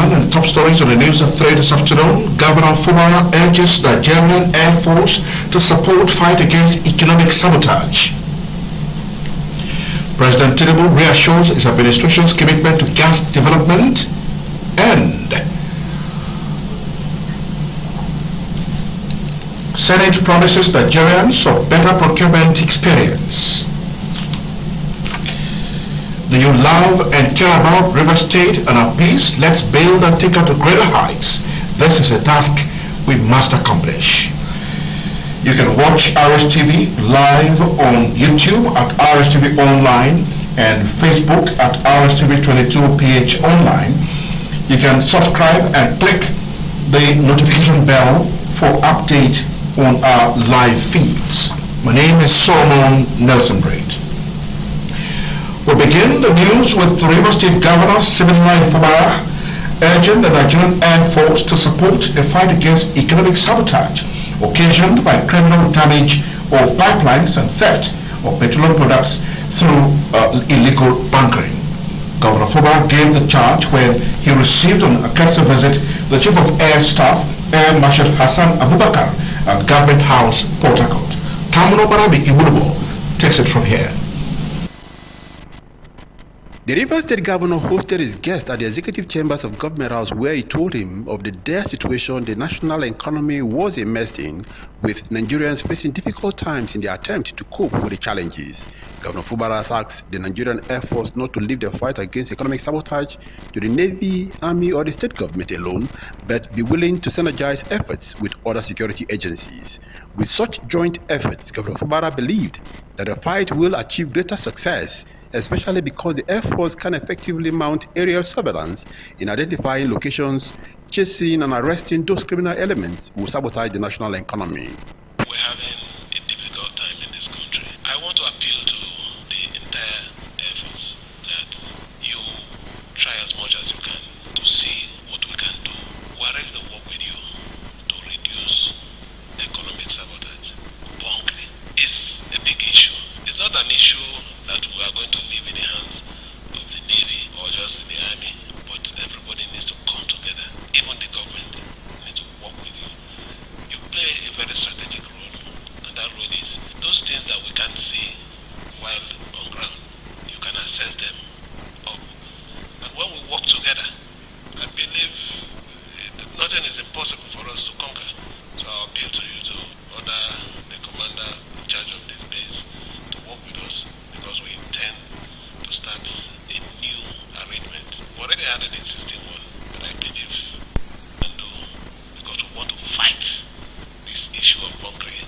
gentlemen, and top stories on the news at 3 this afternoon. Governor Fubara urges Nigerian Air Force to support fight against economic sabotage. President Tinubu reassures his administration's commitment to gas development, and Senate promises Nigerians of better procurement experience. Do you love and care about River State and our peace? Let's build and take her to greater heights. This is a task we must accomplish. You can watch RSTV live on YouTube at RSTV Online and Facebook at RSTV22PH Online. You can subscribe and click the notification bell for update on our live feeds. My name is Solomon Nelson Braid. We begin the news with the River State Governor Siminalayi Fubara urging the Nigerian Air Force to support the fight against economic sabotage occasioned by criminal damage of pipelines and theft of petroleum products through illegal bunkering. Governor Fubara gave the charge when he received on a courtesy visit the Chief of Air Staff, Air Marshal Hassan Abubakar, at Government House, Port Harcourt. Tamuno Barabi Iburubo takes it from here. The River State Governor hosted his guest at the Executive Chambers of Government House, where he told him of the dire situation the national economy was immersed in, with Nigerians facing difficult times in their attempt to cope with the challenges. Governor Fubara asked the Nigerian Air Force not to leave the fight against economic sabotage to the Navy, Army or the state government alone, but be willing to synergize efforts with other security agencies. With such joint efforts, Governor Fubara believed that the fight will achieve greater success, especially because the Air Force can effectively mount aerial surveillance in identifying locations, chasing and arresting those criminal elements who sabotage the national economy. We're having a difficult time in this country. I want to appeal to the entire Air Force that you try as much as you can to see what we can do. We're ready to work with you to reduce economic sabotage. Bunkering is a big issue. It's not an issue that we are going to leave in the hands of the Navy or just in the Army, but everybody needs to come together. Even the government needs to work with you. You play a very strategic role, and that role is those things that we can't see while on ground. You can assess them up. And when we work together, I believe nothing is impossible for us to conquer. So I appeal to you to order the commander in charge of this base to work with us, because we intend to start a new arrangement. We already had an existing one, but I believe we can do, because we want to fight this issue of bunkering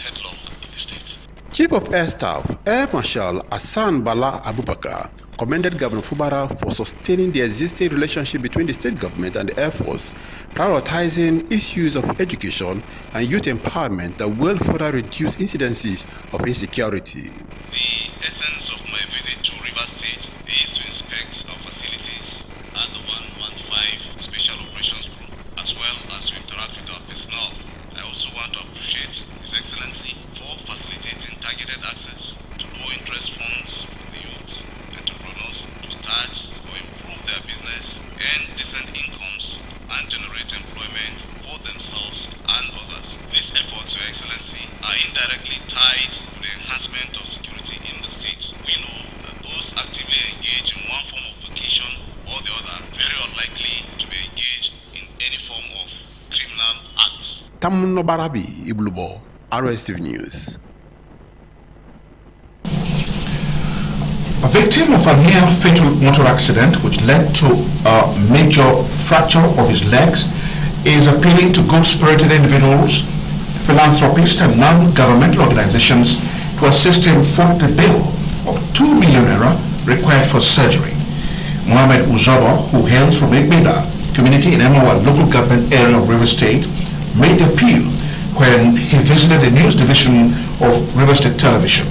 headlong in the state. Chief of Air Staff, Air Marshal Hassan Bala Abubakar, commended Governor Fubara for sustaining the existing relationship between the state government and the Air Force, prioritizing issues of education and youth empowerment that will further reduce incidences of insecurity. The essence of my visit to River State is to inspect our facilities at the 115 Special Operations Group, as well as to interact with our personnel. I also want to appreciate His Excellency for facilitating targeted access to low-interest funds for the youth, entrepreneurs to start or improve their business, earn decent incomes, and generate employment for themselves and others. These efforts, Your Excellency, are indirectly tied to the enhancement of security in the state. We know that those actively engaged in one form of vocation or the other are very unlikely to be engaged in any form of criminal acts. Tamuno Barabi Iblubo, RSTV News. A victim of a near-fatal motor accident which led to a major fracture of his legs is appealing to good-spirited individuals, philanthropists and non-governmental organizations to assist him foot the bill of 2 million naira required for surgery. Mohammed Uzobo, who hails from Igbeda community in Emawa local government area of River State, made the appeal when he visited the news division of River State Television.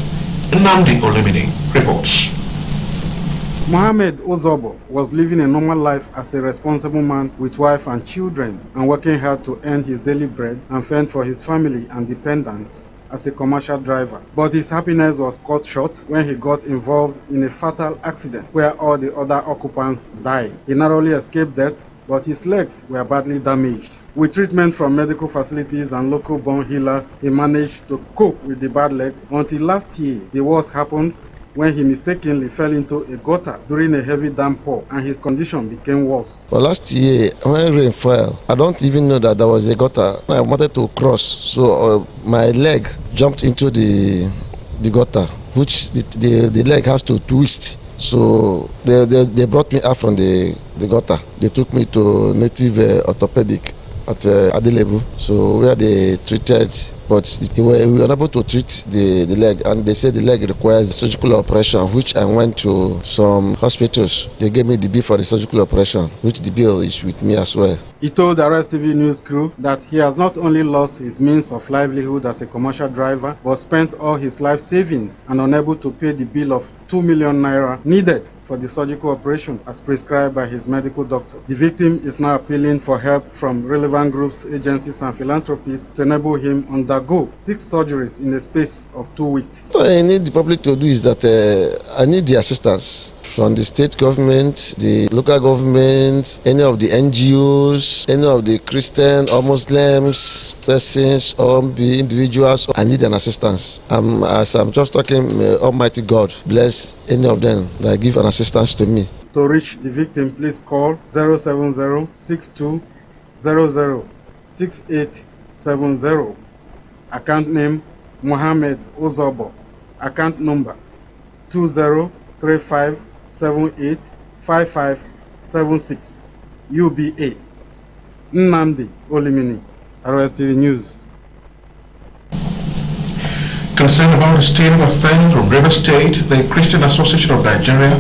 Nnamdi Olimini reports. Mohammed Uzobo was living a normal life as a responsible man with wife and children, and working hard to earn his daily bread and fend for his family and dependents as a commercial driver. But his happiness was cut short when he got involved in a fatal accident where all the other occupants died. He narrowly escaped death but his legs were badly damaged. With treatment from medical facilities and local born healers, he managed to cope with the bad legs until last year. The worst happened when he mistakenly fell into a gutter during a heavy downpour and his condition became worse. Well, last year, when rain fell, I don't even know that there was a gutter. I wanted to cross, so my leg jumped into the gutter, which the leg has to twist. So they brought me out from the gutter. They took me to native orthopedic at Adelebu, so where they treated, but we were unable to treat the leg, and they said the leg requires surgical operation, which I went to some hospitals. They gave me the bill for the surgical operation, which the bill is with me as well. He told the RSTV news crew that he has not only lost his means of livelihood as a commercial driver, but spent all his life savings and unable to pay the bill of 2 million naira needed for the surgical operation as prescribed by his medical doctor. The victim is now appealing for help from relevant groups, agencies and philanthropists to enable him undergo 6 surgeries in a space of 2 weeks. What I need the public to do is that I need the assistance from the state government, the local government, any of the NGOs, any of the Christian or Muslims, persons or the individuals. I need an assistance. As I'm just talking, may Almighty God bless any of them that give an assistance to me. To reach the victim, please call 070-6200-6870. Account name Mohammed Ozobo. Account number 2035785576. UBA. Nnamdi Olimini, RSTV News. Concerned about the state of affairs from River State, the Christian Association of Nigeria,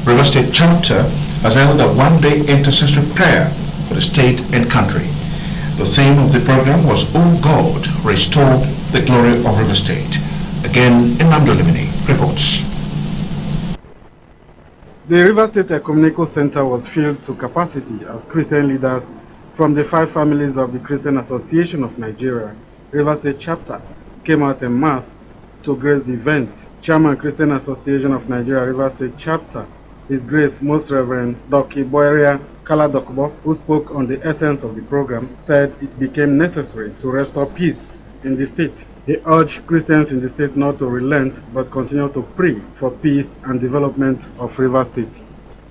River State chapter, has held a one-day intercessory prayer for the state and country. The theme of the program was, "O God, restore the glory of River State." Again, Nnamdi Olimini reports. The River State Ecumenical Center was filled to capacity as Christian leaders from the 5 families of the Christian Association of Nigeria, River State chapter, came out en masse to grace the event. Chairman, Christian Association of Nigeria, River State chapter, His Grace Most Reverend Dr. Boeria Kaladokbo, who spoke on the essence of the program, said it became necessary to restore peace in the state. He urged Christians in the state not to relent but continue to pray for peace and development of River State.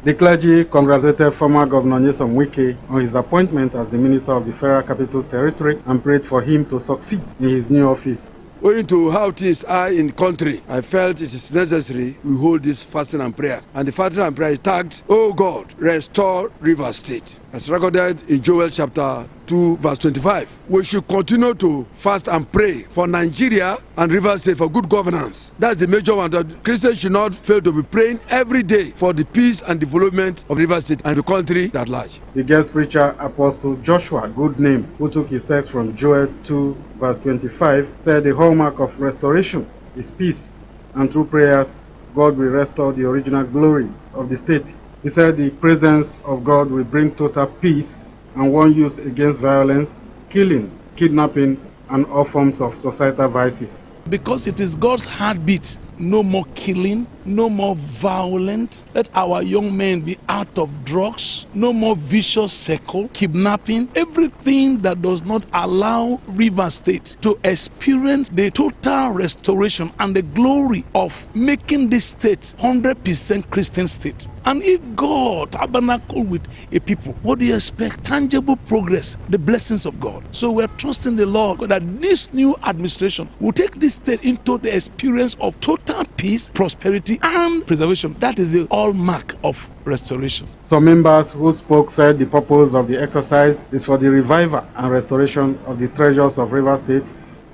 The clergy congratulated former Governor Nyesom Wike on his appointment as the Minister of the Federal Capital Territory and prayed for him to succeed in his new office. Owing to how things are in the country, I felt it is necessary we hold this fasting and prayer. And the fasting and prayer is tagged, "Oh God, restore River State," as recorded in Joel chapter 2 verse 25. We should continue to fast and pray for Nigeria and River State for good governance. That's the major one, that Christians should not fail to be praying every day for the peace and development of River State and the country at large. The guest preacher, Apostle Joshua Goodname, who took his text from Joel 2 verse 25, said the hallmark of restoration is peace, and through prayers, God will restore the original glory of the state. He said the presence of God will bring total peace and one used against violence, killing, kidnapping, and all forms of societal vices. Because it is God's heartbeat. No more killing, no more violence. Let our young men be out of drugs. No more vicious circle, kidnapping. Everything that does not allow River State to experience the total restoration and the glory of making this state 100% Christian state. And if God tabernacle with a people, what do you expect? Tangible progress, the blessings of God. So we're trusting the Lord that this new administration will take this state into the experience of total peace, prosperity, and preservation. That is the hallmark of restoration. Some members who spoke said the purpose of the exercise is for the revival and restoration of the treasures of River State,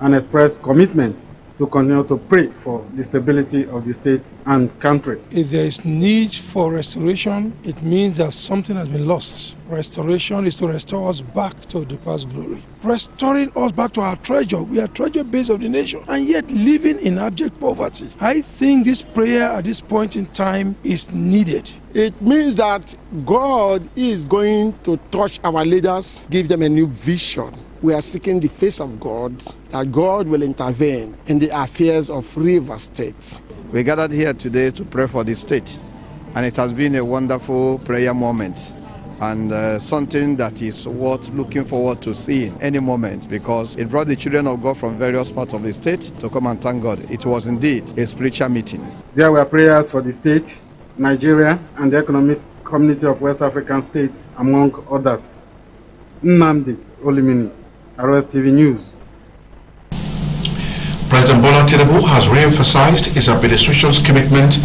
and expressed commitment to continue to pray for the stability of the state and country. If there is need for restoration, it means that something has been lost. Restoration is to restore us back to the past glory. Restoring us back to our treasure. We are treasure base of the nation, and yet living in abject poverty. I think this prayer at this point in time is needed. It means that God is going to touch our leaders, give them a new vision. We are seeking the face of God, that God will intervene in the affairs of River State. We gathered here today to pray for the state, and it has been a wonderful prayer moment. and something that is worth looking forward to seeing any moment, because it brought the children of God from various parts of the state to come and thank God. It was indeed a spiritual meeting. There were prayers for the state, Nigeria, and the economic community of West African states, among others. Nnamdi Olimini, RSTV News. President Bola Tinubu has re-emphasized his administration's commitment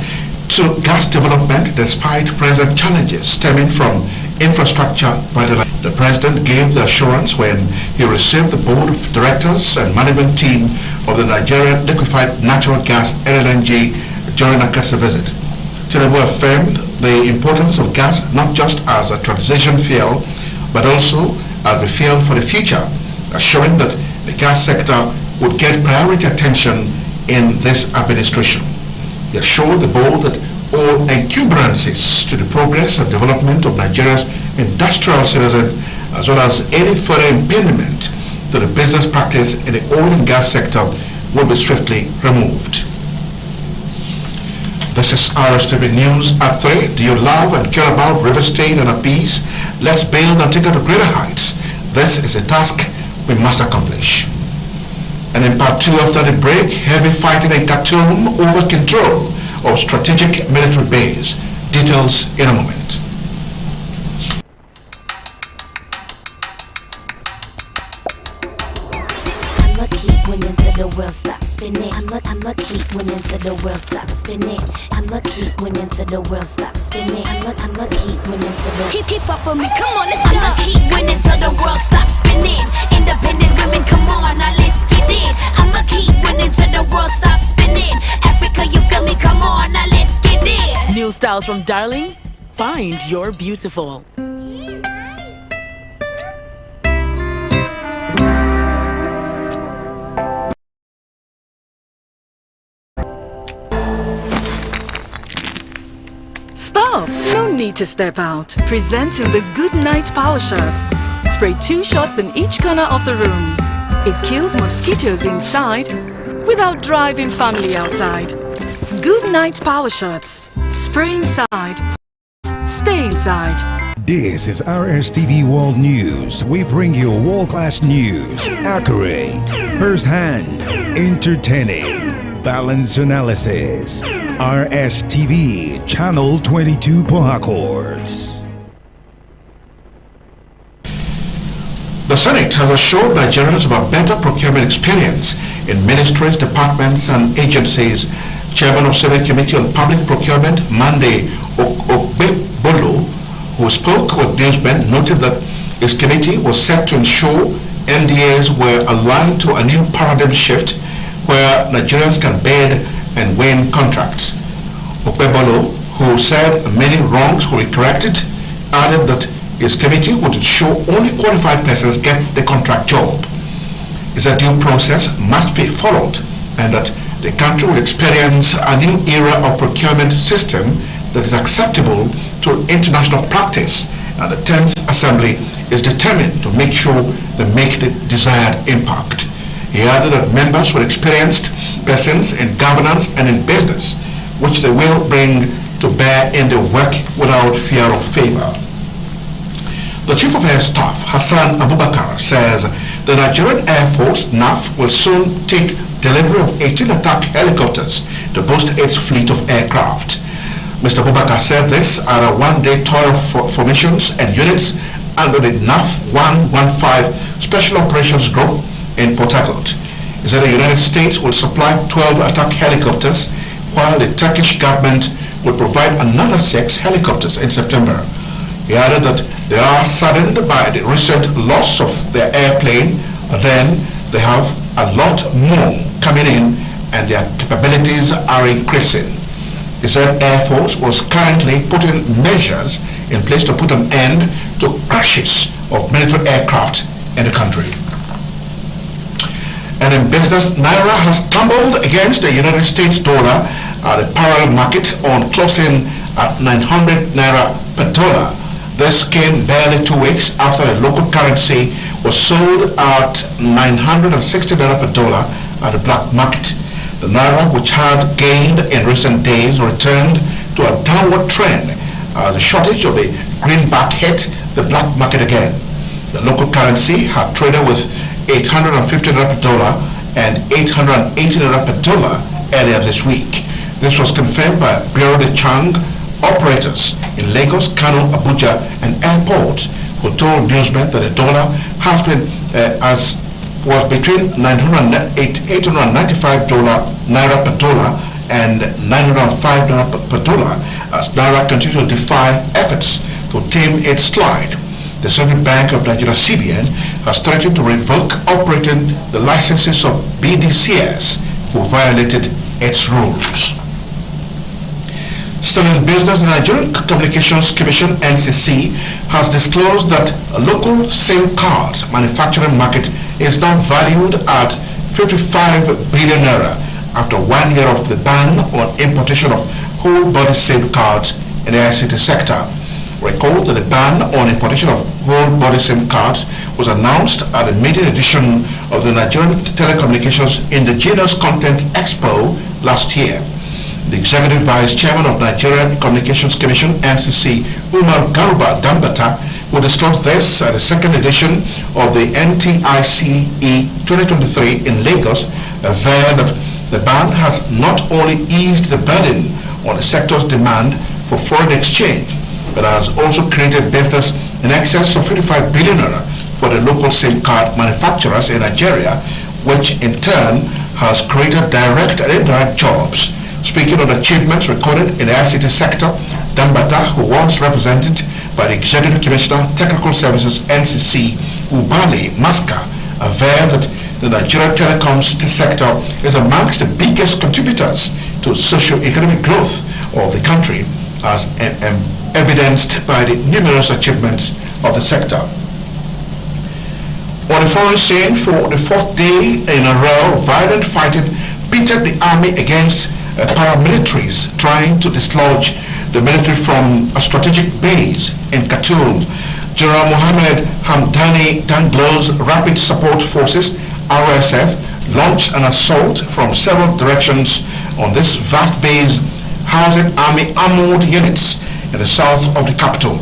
to gas development despite present challenges stemming from infrastructure vitalization. The president gave the assurance when he received the board of directors and management team of the Nigerian Liquefied Natural Gas (LNG) during a Kasa visit. Tinubu affirmed the importance of gas not just as a transition fuel, but also as a fuel for the future, assuring that the gas sector would get priority attention in this administration. He assured the board that all encumbrances to the progress and development of Nigeria's industrial citizen, as well as any further impediment to the business practice in the oil and gas sector, will be swiftly removed. This is RSTV News at 3. Do you love and care about River State and Appease? Let's build and take it to greater heights. This is a task we must accomplish. And in part 2 after the break, heavy fighting in Khartoum over control of strategic military base. Details in a moment. I'm lucky when into the world stop spinning. I'm lucky when into the world stop spinning. I'm lucky when into the world stop spinning. I'm lucky when into the keep up with me. Come on, let's go. I'm lucky when into the world stop spinning. Independent women, come on, now let's get it. I'm lucky when into the world stop spinning. Africa, you feel me? Come on, now let's get it. New styles from Darling. Find your beautiful. Stop! No need to step out. Presenting the Good Night Power Shots. Spray 2 shots in each corner of the room. It kills mosquitoes inside without driving family outside. Good Night Power Shots. Spray inside. Stay inside. This is RSTV World News. We bring you world-class news, accurate, first-hand, entertaining, balanced analysis. RSTV, Channel 22 Port Harcourt. The Senate has assured Nigerians of a better procurement experience in ministries, departments, and agencies. Chairman of Senate Committee on Public Procurement, Monday Okpebolo, who spoke with newsmen, noted that his committee was set to ensure NDAs were aligned to a new paradigm shift where Nigerians can bid and win contracts. Okpebolo, who said many wrongs will be corrected, added that his committee would ensure only qualified persons get the contract job. His due process must be followed, and that the country will experience a new era of procurement system that is acceptable to international practice, and the 10th Assembly is determined to make sure they make the desired impact. He added that members were experienced persons in governance and in business, which they will bring to bear in their work without fear of favor. The Chief of Air Staff, Hassan Abubakar, says the Nigerian Air Force, NAF, will soon take delivery of 18 attack helicopters to boost its fleet of aircraft. Mr. Abubakar said this at a one-day tour of formations and units under the NAF 115 Special Operations Group in Port Harcourt. He said the United States will supply 12 attack helicopters, while the Turkish government will provide another 6 helicopters in September. He added that they are saddened by the recent loss of their airplane, but then they have a lot more coming in and their capabilities are increasing. He said Air Force was currently putting measures in place to put an end to crashes of military aircraft in the country. And in business, Naira has tumbled against the United States dollar at the parallel market on closing at 900 Naira per dollar. This came barely 2 weeks after the local currency was sold at 960 Naira per dollar at the black market. The Naira, which had gained in recent days, returned to a downward trend as the shortage of the greenback hit the black market again. The local currency had traded with 850 naira per dollar and 880 naira per dollar earlier this week. This was confirmed by Bureau de Change operators in Lagos, Kano, Abuja, and airports, who told newsmen that the dollar has been was between $895 naira per dollar and 905 naira per dollar, as naira continues to defy efforts to tame its slide. The Central Bank of Nigeria (CBN) has threatened to revoke operating the licenses of BDCs who violated its rules. Still in business, the Nigerian Communications Commission (NCC) has disclosed that a local SIM cards manufacturing market is now valued at 55 billion naira after 1 year of the ban on importation of whole body SIM cards in the ICT sector. Recall that the ban on importation of whole body SIM cards was announced at the maiden edition of the Nigerian Telecommunications Indigenous Content Expo last year. The Executive Vice Chairman of Nigerian Communications Commission (NCC), Umar Garuba Dambata, will disclose this at the second edition of the NTICE 2023 in Lagos, via that the ban has not only eased the burden on the sector's demand for foreign exchange, but has also created business in excess of 55 billion naira for the local SIM card manufacturers in Nigeria, which in turn has created direct and indirect jobs. Speaking on achievements recorded in the ICT sector, Dambata, who was represented by the Executive Commissioner Technical Services (NCC) Ubali Maska, averred that the Nigerian telecoms sector is amongst the biggest contributors to socio-economic growth of the country, as evidenced by the numerous achievements of the sector. On the foreign scene, for the fourth day in a row, violent fighting pitted the army against paramilitaries trying to dislodge the military from a strategic base in Khartoum. General Mohammed Hamdani Daglo's Rapid Support Forces (RSF) launched an assault from several directions on this vast base housing army armored units in the south of the capital.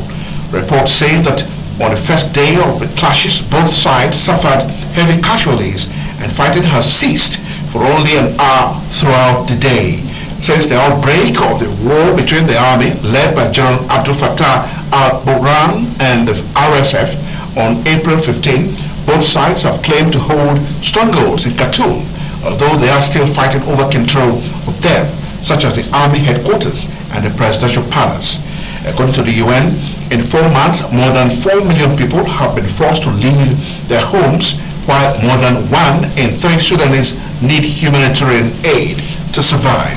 Reports say that on the first day of the clashes, both sides suffered heavy casualties and fighting has ceased for only an hour throughout the day. Since the outbreak of the war between the army led by General Abdel Fattah al-Burhan and the RSF on April 15, both sides have claimed to hold strongholds in Khartoum, although they are still fighting over control of them, such as the army headquarters and the presidential palace. According to the UN, in 4 months, more than 4 million people have been forced to leave their homes, while more than 1 in 3 Sudanese need humanitarian aid to survive.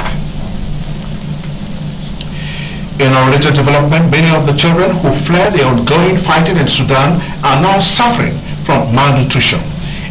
In a related development, many of the children who fled the ongoing fighting in Sudan are now suffering from malnutrition.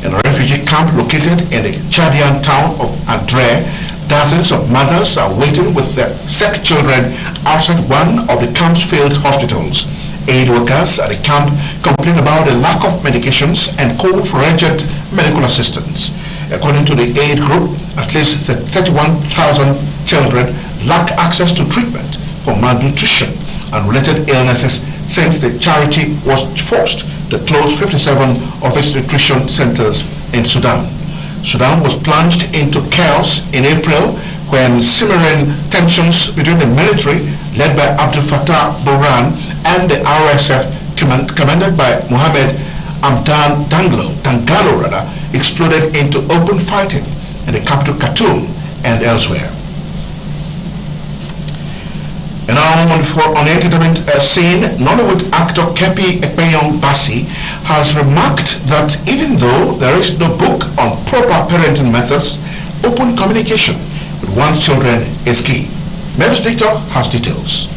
In a refugee camp located in the Chadian town of Adre, dozens of mothers are waiting with their sick children outside one of the camp's failed hospitals. Aid workers at the camp complain about the lack of medications and call for urgent medical assistance. According to the aid group, at least 31,000 children lack access to treatment for malnutrition and related illnesses since the charity was forced to close 57 of its nutrition centers in Sudan. Sudan was plunged into chaos in April when simmering tensions between the military led by Abdel Fattah Burhan and the RSF commanded by Mohammed Hamdan Dagalo exploded into open fighting in the capital Khartoum and elsewhere. And now on the entertainment scene, Nollywood actor Kepi Ekpenyong-Bassi has remarked that even though there is no book on proper parenting methods, open communication with one's children is key. Mavis Victor has details.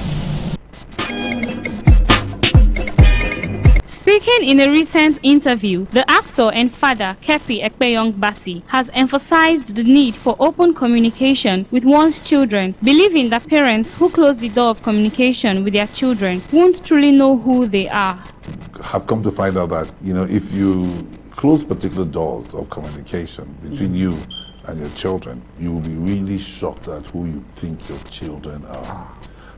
Speaking in a recent interview, the actor and father Kepi Ekpenyong-Bassi has emphasized the need for open communication with one's children, believing that parents who close the door of communication with their children won't truly know who they are. Have come to find out that, if you close particular doors of communication between you and your children, you will be really shocked at who you think your children are.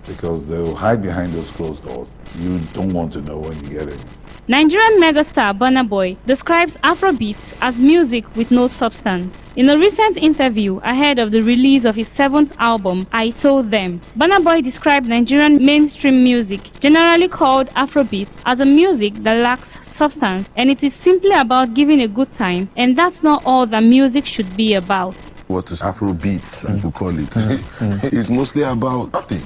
because they'll hide behind those closed doors. You don't want to know when you get in. Nigerian megastar Burna Boy describes Afrobeats as music with no substance. In a recent interview ahead of the release of his 7th album, I Told Them, Burna Boy described Nigerian mainstream music, generally called Afrobeats, as a music that lacks substance, and it is simply about giving a good time, and that's not all that music should be about. What is Afrobeats, people call it? It's mostly about nothing.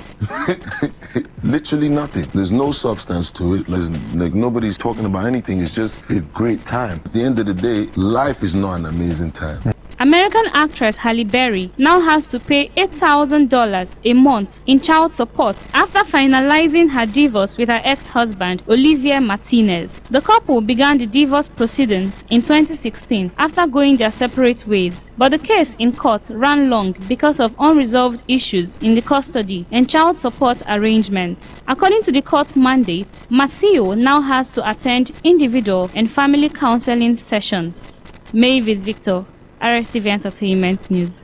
Literally nothing. There's no substance to it. Like nobody's talking about anything. It's just a great time. At the end of the day, life is not an amazing time. American actress Halle Berry now has to pay $8,000 a month in child support after finalizing her divorce with her ex-husband, Olivier Martinez. The couple began the divorce proceedings in 2016 after going their separate ways, but the case in court ran long because of unresolved issues in the custody and child support arrangements. According to the court mandates, Masio now has to attend individual and family counseling sessions. Mavis Victor, RSTV Entertainment News.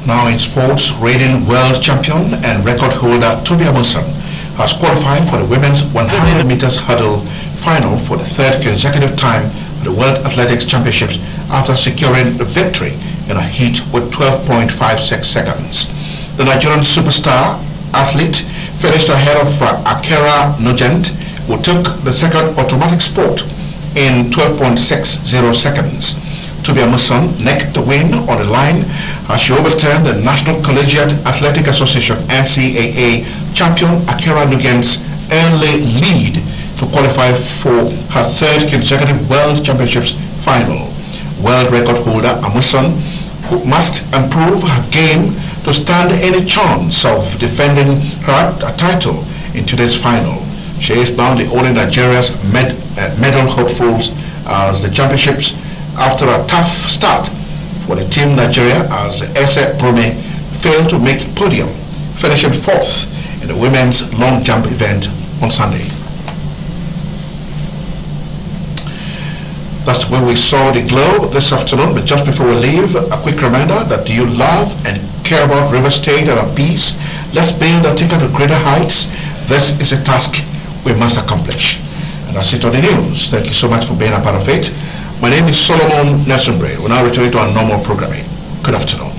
Now in sports, reigning world champion and record holder Toby Amusan has qualified for the women's 100 meters hurdle final for the 3rd consecutive time at the World Athletics Championships after securing the victory in a heat with 12.56 seconds. The Nigerian superstar athlete finished ahead of Akera Nugent, who took the second automatic spot in 12.60 seconds. Toby Amusan necked the win on the line as she overturned the National Collegiate Athletic Association NCAA champion Akera Nugent's early lead to qualify for her 3rd consecutive World Championships final. World record holder Amusan, who must improve her game to stand any chance of defending her title in today's final. She is now the only Nigeria's medal hopefuls as the championships after a tough start for the team Nigeria as Ese Brome failed to make podium, finishing 4th in the women's long jump event on Sunday. That's where we saw the glow this afternoon, but just before we leave, a quick reminder that do you love and care about River State and our peace? Let's build a ticket to greater heights. This is a task we must accomplish. And that's it on the news. Thank you so much for being a part of it. My name is Solomon Nelson Bray. We're now returning to our normal programming. Good afternoon.